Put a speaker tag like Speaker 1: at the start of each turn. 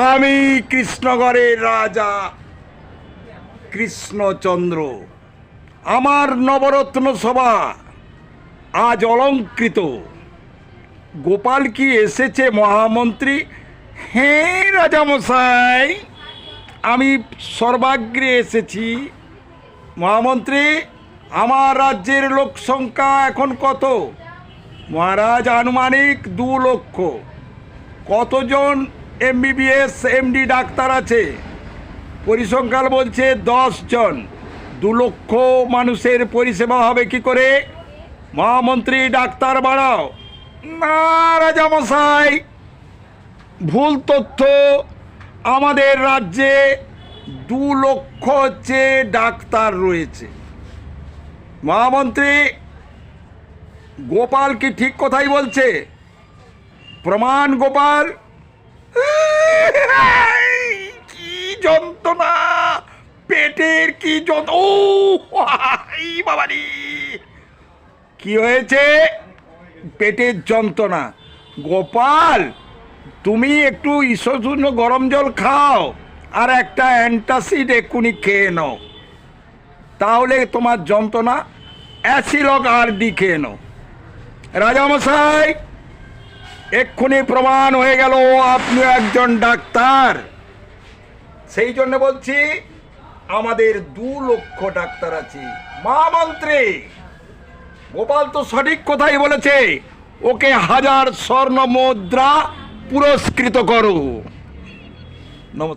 Speaker 1: আমি কৃষ্ণগড়ের রাজা কৃষ্ণচন্দ্র। আমার নবরত্ন সভা আজ অলঙ্কৃত। গোপাল কি এসেছে মহামন্ত্রী? হ্যাঁ রাজামশাই, আমি সর্বাগ্রে এসেছি। মহামন্ত্রী, আমার রাজ্যের লোক সংখ্যা এখন কত? মহারাজ, আনুমানিক 2 লক্ষ। কতজন MBBS MD ডাক্তার আছে? পরিসংখ্যান বলছে 10 জন। 2 লক্ষ মানুষের পরিষেবা হবে কি করে? মহামন্ত্রী, ডাক্তার বাড়াও। না রাজামশাই, ভুল তথ্য। আমাদের রাজ্যে 2 লক্ষ হচ্ছে ডাক্তার রয়েছে। মহামন্ত্রী, গোপাল কি ঠিক কথাই বলছে? প্রমাণ গোপাল। কি যন্ত্রণা, পেটের কি বাবারি, কি হয়েছে? পেটের যন্ত্রণা। গোপাল, তুমি একটু ঈষৎ গরম জল খাও আর একটা অ্যান্টাসিড এক্ষুনি খেয়ে নাও, তাহলে তোমার যন্ত্রণা অ্যাসিলক RD খেয়ে নাও। রাজামশাই, এক্ষুনি প্রমাণ হয়ে গেল আপনি একজন ডাক্তার। সেই জন্য বলছি, আমাদের 2 লক্ষ ডাক্তার আছে। মহামন্ত্রী, গোপাল তো সঠিক কথাই বলেছে। ওকে 1000 স্বর্ণ মুদ্রা পুরস্কৃত করো। নমস্কার।